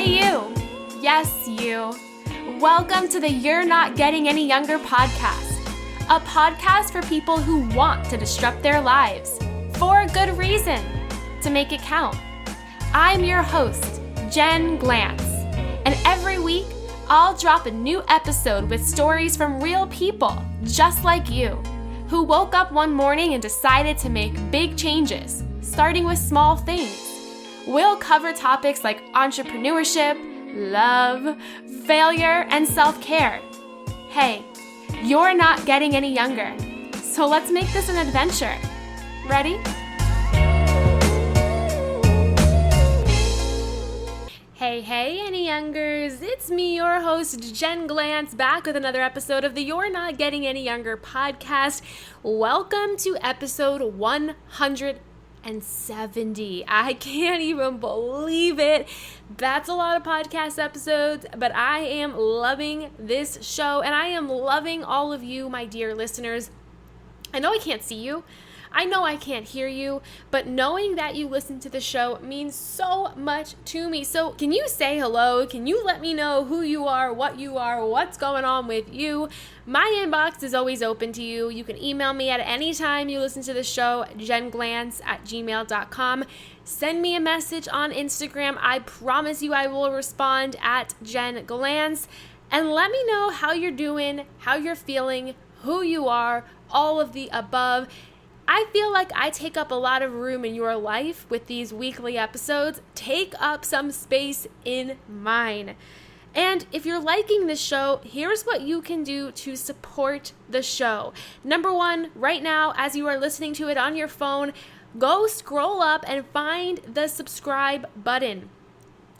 Hey you! Yes, you! Welcome to the You're Not Getting Any Younger podcast, a podcast for people who want to disrupt their lives for a good reason, to make it count. I'm your host, Jen Glantz, and every week I'll drop a new episode with stories from real people just like you, who woke up one morning and decided to make big changes, starting with small things. We'll cover topics like entrepreneurship, love, failure, and self-care. Hey, you're not getting any younger, so let's make this an adventure. Ready? Hey, any youngers, it's me, your host, Jen Glantz, back with another episode of the You're Not Getting Any Younger podcast. Welcome to episode 170. I can't even believe it. That's a lot of podcast episodes, but I am loving this show, and I am loving all of you, my dear listeners. I know I can't see you. I know I can't hear you, but knowing that you listen to the show means so much to me. So can you say hello? Can you let me know who you are, what's going on with you? My inbox is always open to you. You can email me at any time you listen to the show, jenglantz@gmail.com. Send me a message on Instagram. I promise you I will respond at Jen Glantz. And let me know how you're doing, how you're feeling, who you are, all of the above. I feel like I take up a lot of room in your life with these weekly episodes. Take up some space in mine. And if you're liking this show, here's what you can do to support the show. Number one, right now, as you are listening to it on your phone, go scroll up and find the subscribe button.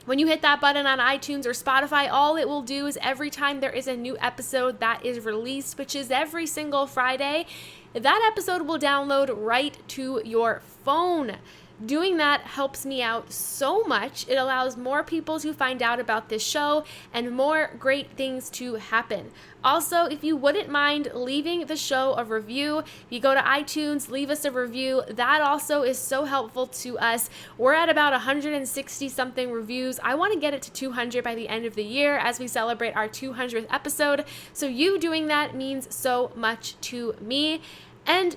When you hit that button on iTunes or Spotify, all it will do is every time there is a new episode that is released, which is every single Friday, that episode will download right to your phone. Doing that helps me out so much. It allows more people to find out about this show and more great things to happen. Also, if you wouldn't mind leaving the show a review, if you go to iTunes, leave us a review. That also is so helpful to us. We're at about 160 something reviews. I want to get it to 200 by the end of the year as we celebrate our 200th episode. So you doing that means so much to me. And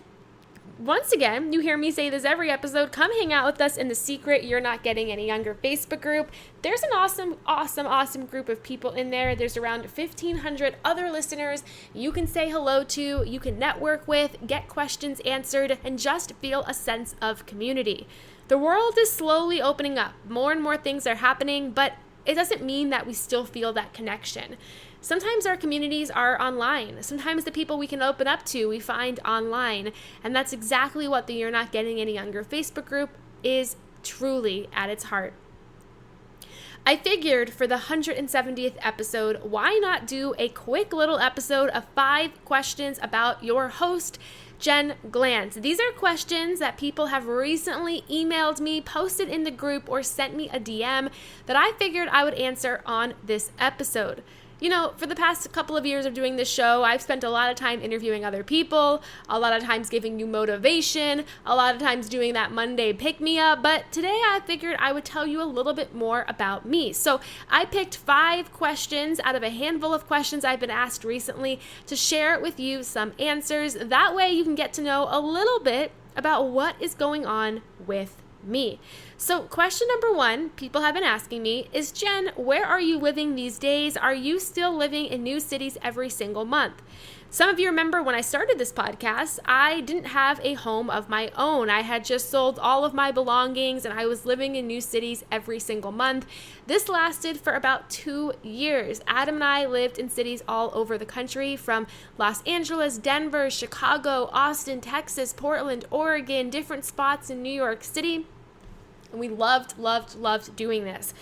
once again, you hear me say this every episode, come hang out with us in the secret You're Not Getting Any Younger Facebook group. There's an awesome group of people in there. There's around 1,500 other listeners you can say hello to, you can network with, get questions answered, and just feel a sense of community. The world is slowly opening up. More and more things are happening, but it doesn't mean that we still feel that connection. Sometimes our communities are online. Sometimes the people we can open up to, we find online. And that's exactly what the You're Not Getting Any Younger Facebook group is truly at its heart. I figured for the 170th episode, why not do a quick little episode of 5 questions about your host, Jen Glantz. These are questions that people have recently emailed me, posted in the group, or sent me a DM that I figured I would answer on this episode. You know, for the past couple of years of doing this show, I've spent a lot of time interviewing other people, a lot of times giving you motivation, a lot of times doing that Monday pick-me-up, but today I figured I would tell you a little bit more about me. So I picked 5 questions out of a handful of questions I've been asked recently to share with you some answers. That way you can get to know a little bit about what is going on with me. So question number 1, people have been asking me, is Jen, where are you living these days? Are you still living in new cities every single month? Some of you remember when I started this podcast, I didn't have a home of my own. I had just sold all of my belongings and I was living in new cities every single month. This lasted for about 2 years. Adam and I lived in cities all over the country, from Los Angeles, Denver, Chicago, Austin, Texas, Portland, Oregon, different spots in New York City. And we loved doing this.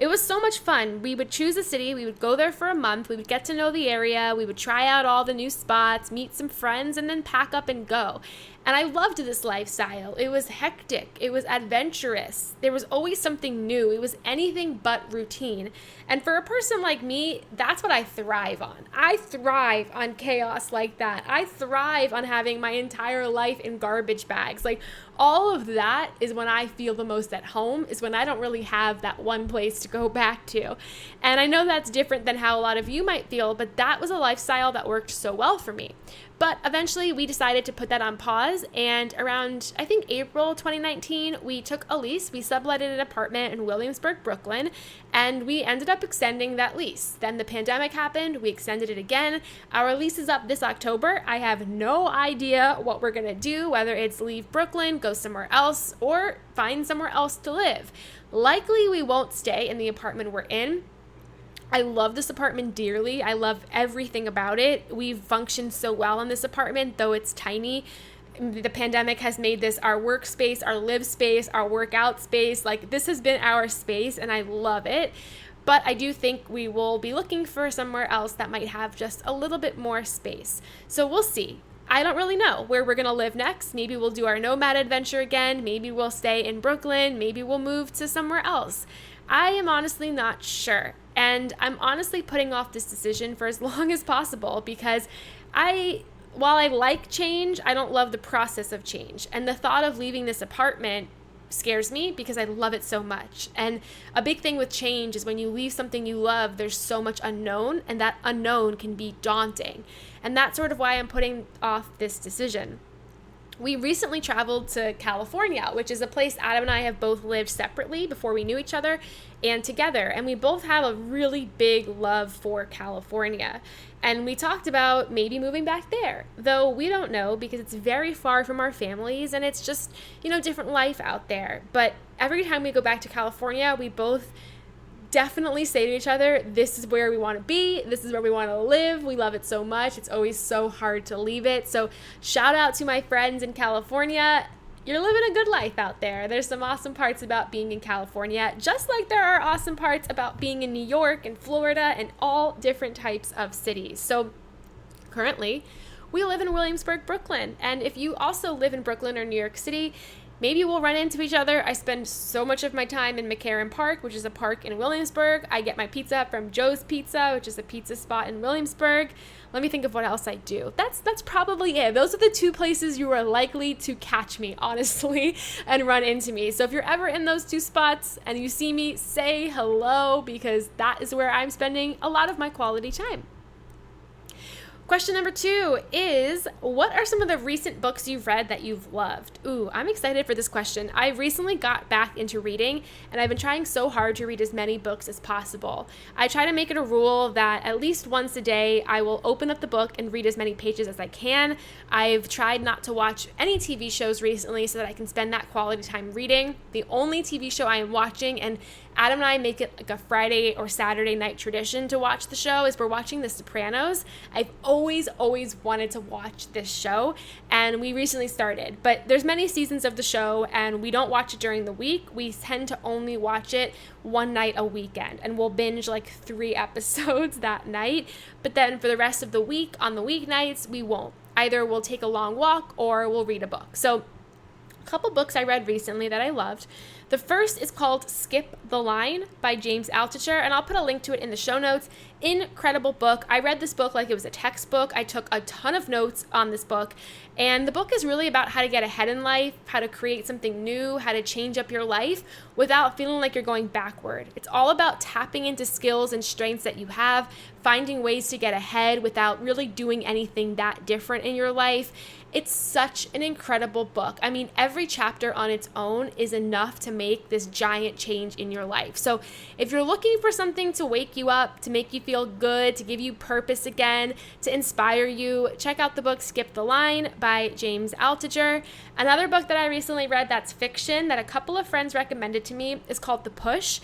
It was so much fun. We would choose a city, we would go there for a month, we would get to know the area, we would try out all the new spots, meet some friends, and then pack up and go. And I loved this lifestyle. It was hectic. It was adventurous. There was always something new. It was anything but routine. And for a person like me, that's what I thrive on. I thrive on chaos like that. I thrive on having my entire life in garbage bags. Like, all of that is when I feel the most at home, is when I don't really have that one place to go back to. And I know that's different than how a lot of you might feel, but that was a lifestyle that worked so well for me. But eventually we decided to put that on pause, and around, I think, April 2019, we took a lease. We subletted an apartment in Williamsburg, Brooklyn, and we ended up extending that lease. Then the pandemic happened. We extended it again. Our lease is up this October. I have no idea what we're going to do, whether it's leave Brooklyn, go somewhere else, or find somewhere else to live. Likely we won't stay in the apartment we're in. I love this apartment dearly. I love everything about it. We've functioned so well in this apartment, though it's tiny. The pandemic has made this our workspace, our live space, our workout space. Like, this has been our space, and I love it. But I do think we will be looking for somewhere else that might have just a little bit more space. So we'll see. I don't really know where we're going to live next. Maybe we'll do our nomad adventure again. Maybe we'll stay in Brooklyn. Maybe we'll move to somewhere else. I am honestly not sure. And I'm honestly putting off this decision for as long as possible, because while I like change, I don't love the process of change. And the thought of leaving this apartment scares me because I love it so much. And a big thing with change is when you leave something you love, there's so much unknown, and that unknown can be daunting. And that's sort of why I'm putting off this decision. We recently traveled to California, which is a place Adam and I have both lived separately before we knew each other and together. And we both have a really big love for California. And we talked about maybe moving back there, though we don't know because it's very far from our families and it's just, different life out there. But every time we go back to California, we both definitely say to each other, this is where we want to be. This is where we want to live. We love it so much. It's always so hard to leave it. So shout out to my friends in California. You're living a good life out there. There's some awesome parts about being in California, just like there are awesome parts about being in New York and Florida and all different types of cities. So currently, we live in Williamsburg, Brooklyn. And if you also live in Brooklyn or New York City, maybe we'll run into each other. I spend so much of my time in McCarran Park, which is a park in Williamsburg. I get my pizza from Joe's Pizza, which is a pizza spot in Williamsburg. Let me think of what else I do. That's probably it. Those are the two places you are likely to catch me, honestly, and run into me. So if you're ever in those two spots and you see me, say hello, because that is where I'm spending a lot of my quality time. Question number 2 is, what are some of the recent books you've read that you've loved? Ooh, I'm excited for this question. I recently got back into reading, and I've been trying so hard to read as many books as possible. I try to make it a rule that at least once a day, I will open up the book and read as many pages as I can. I've tried not to watch any TV shows recently so that I can spend that quality time reading. The only TV show I am watching, and Adam and I make it like a Friday or Saturday night tradition to watch the show, is we're watching The Sopranos. I've always wanted to watch this show, and we recently started. But there's many seasons of the show, and we don't watch it during the week. We tend to only watch it one night a weekend, and we'll binge like 3 episodes that night. But then for the rest of the week, on the weeknights, we won't. Either we'll take a long walk or we'll read a book. So a couple books I read recently that I loved. The first is called Skip the Line by James Altucher, and I'll put a link to it in the show notes. Incredible book. I read this book like it was a textbook. I took a ton of notes on this book, and the book is really about how to get ahead in life, how to create something new, how to change up your life without feeling like you're going backward. It's all about tapping into skills and strengths that you have, finding ways to get ahead without really doing anything that different in your life. It's such an incredible book. I mean, every chapter on its own is enough to make this giant change in your life. So if you're looking for something to wake you up, to make you feel good, to give you purpose again, to inspire you, check out the book Skip the Line by James Altucher. Another book that I recently read that's fiction that a couple of friends recommended to me is called The Push.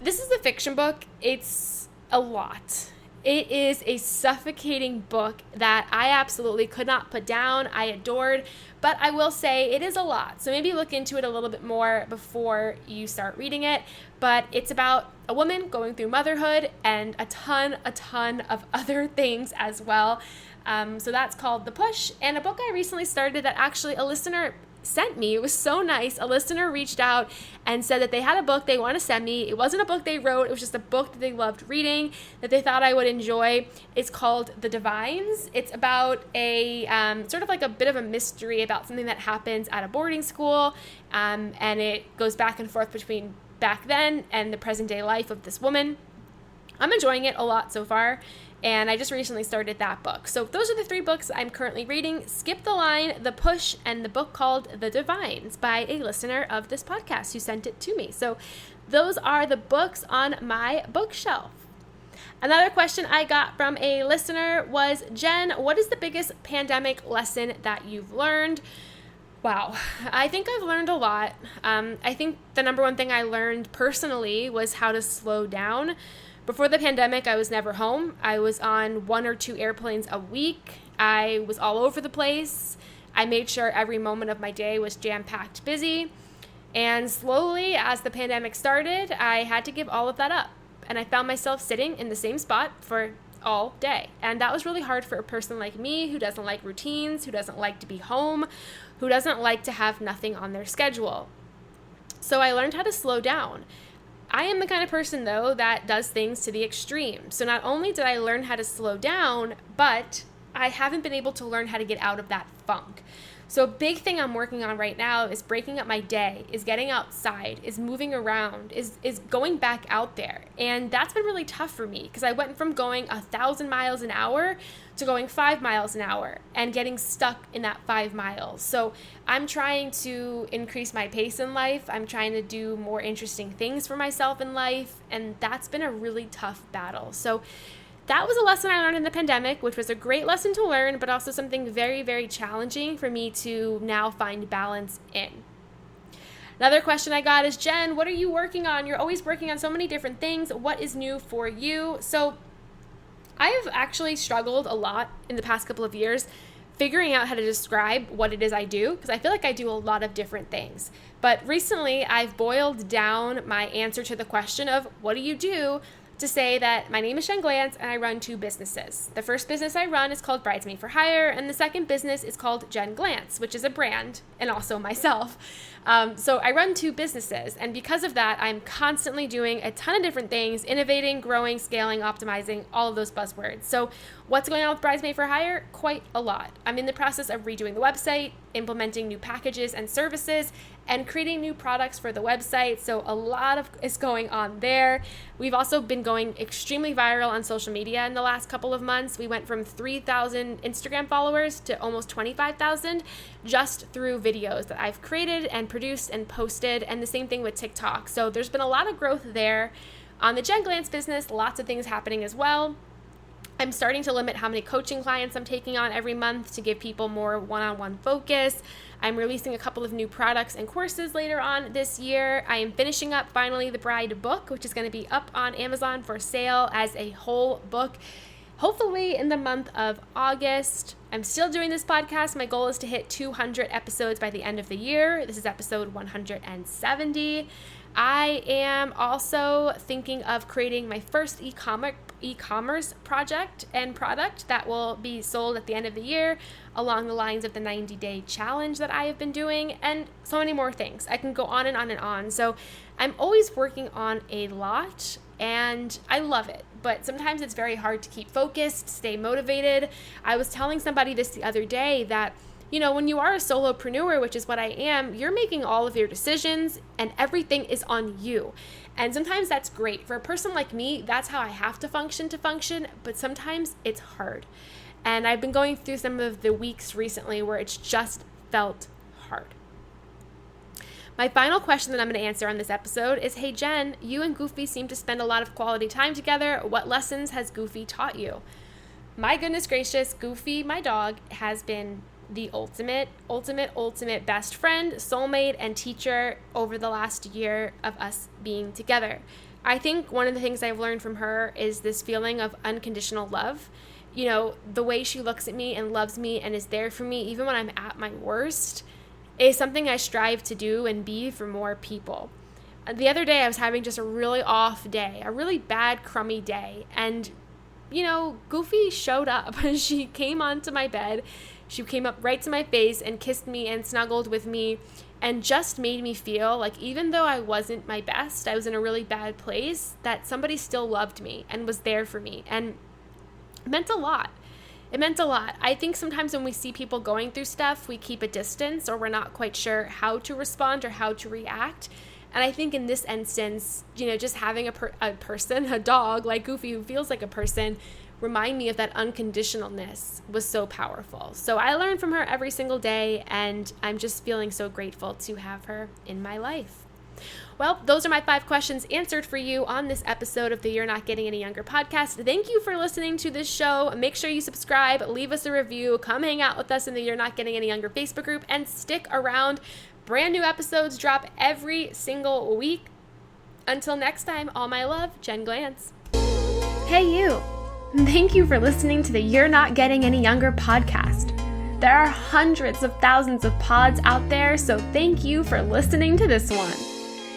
This is a fiction book. It's a lot. It is a suffocating book that I absolutely could not put down. I adored, but I will say it is a lot. So maybe look into it a little bit more before you start reading it. But it's about a woman going through motherhood and a ton of other things as well. So that's called The Push, and a book I recently started that actually a listener sent me. It was so nice. A listener reached out and said that they had a book they want to send me. It wasn't a book they wrote. It was just a book that they loved reading, that they thought I would enjoy. It's called The Divines. It's about a sort of like a bit of a mystery about something that happens at a boarding school, and it goes back and forth between back then and the present day life of this woman. I'm enjoying it a lot so far, and I just recently started that book. So those are the 3 books I'm currently reading: Skip the Line, The Push, and the book called The Divines by a listener of this podcast who sent it to me. So those are the books on my bookshelf. Another question I got from a listener was, Jen, what is the biggest pandemic lesson that you've learned? Wow, I think I've learned a lot. I think the number one thing I learned personally was how to slow down. Before the pandemic, I was never home. I was on 1 or 2 airplanes a week. I was all over the place. I made sure every moment of my day was jam-packed busy. And slowly, as the pandemic started, I had to give all of that up. And I found myself sitting in the same spot for all day. And that was really hard for a person like me who doesn't like routines, who doesn't like to be home, who doesn't like to have nothing on their schedule. So I learned how to slow down. I am the kind of person, though, that does things to the extreme. So not only did I learn how to slow down, but I haven't been able to learn how to get out of that funk. So a big thing I'm working on right now is breaking up my day, is getting outside, is moving around, is going back out there. And that's been really tough for me because I went from going 1,000 miles an hour to going 5 miles an hour and getting stuck in that 5 miles. So I'm trying to increase my pace in life. I'm trying to do more interesting things for myself in life. And that's been a really tough battle. So that was a lesson I learned in the pandemic, which was a great lesson to learn, but also something very, very challenging for me to now find balance in. Another question I got is, Jen, what are you working on? You're always working on so many different things. What is new for you? So I have actually struggled a lot in the past couple of years figuring out how to describe what it is I do, because I feel like I do a lot of different things. But recently, I've boiled down my answer to the question of what do you do to say that my name is Jen Glantz and I run 2 businesses. The first business I run is called Bridesmaid for Hire, and the second business is called Jen Glantz, which is a brand, and also myself. So I run 2 businesses, and because of that, I'm constantly doing a ton of different things, innovating, growing, scaling, optimizing, all of those buzzwords. So what's going on with Bridesmaid for Hire? Quite a lot. I'm in the process of redoing the website, implementing new packages and services, and creating new products for the website. So a lot is going on there. We've also been going extremely viral on social media in the last couple of months. We went from 3,000 Instagram followers to almost 25,000 just through videos that I've created and produced and posted, and the same thing with TikTok. So there's been a lot of growth there. On the Jen Glantz business, lots of things happening as well. I'm starting to limit how many coaching clients I'm taking on every month to give people more one-on-one focus. I'm releasing a couple of new products and courses later on this year. I am finishing up finally the Bride book, which is going to be up on Amazon for sale as a whole book, hopefully in the month of August. I'm still doing this podcast. My goal is to hit 200 episodes by the end of the year. This is episode 170. I am also thinking of creating my first e-commerce project and product that will be sold at the end of the year along the lines of the 90-day challenge that I have been doing, and so many more things. I can go on and on and on. So I'm always working on a lot, and I love it, but sometimes it's very hard to keep focused, stay motivated. I was telling somebody this the other day that, you know, when you are a solopreneur, which is what I am, you're making all of your decisions and everything is on you. And sometimes that's great. For a person like me, that's how I have to function, but sometimes it's hard. And I've been going through some of the weeks recently where it's just felt hard. My final question that I'm going to answer on this episode is, hey Jen, you and Goofy seem to spend a lot of quality time together. What lessons has Goofy taught you? My goodness gracious, Goofy, my dog, has been the ultimate best friend, soulmate, and teacher over the last year of us being together. I think one of the things I've learned from her is this feeling of unconditional love. You know, the way she looks at me and loves me and is there for me even when I'm at my worst is something I strive to do and be for more people. The other day I was having just a really off day, a really bad, crummy day, and Goofy showed up. She came onto my bed. She came up right to my face and kissed me and snuggled with me and just made me feel like even though I wasn't my best, I was in a really bad place, that somebody still loved me and was there for me. And it meant a lot. It meant a lot. I think sometimes when we see people going through stuff, we keep a distance or we're not quite sure how to respond or how to react. And I think in this instance, just having a person, a dog like Goofy who feels like a person, remind me of that unconditionalness was so powerful. So I learn from her every single day, and I'm just feeling so grateful to have her in my life. Well, those are my 5 questions answered for you on this episode of the You're Not Getting Any Younger podcast. Thank you for listening to this show. Make sure you subscribe, leave us a review, come hang out with us in the You're Not Getting Any Younger Facebook group, and stick around. Brand new episodes drop every single week. Until next time, all my love, Jen Glantz. Hey you! Thank you for listening to the You're Not Getting Any Younger podcast. There are hundreds of thousands of pods out there, so thank you for listening to this one.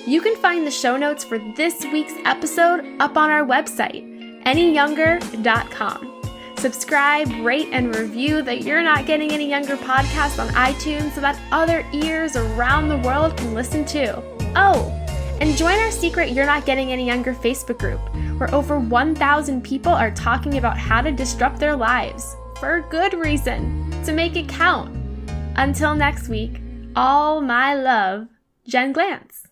You can find the show notes for this week's episode up on our website, anyyounger.com. Subscribe, rate, and review the You're Not Getting Any Younger podcast on iTunes so that other ears around the world can listen too. Oh, and join our secret You're Not Getting Any Younger Facebook group, where over 1,000 people are talking about how to disrupt their lives, for a good reason, to make it count. Until next week, all my love, Jen Glantz.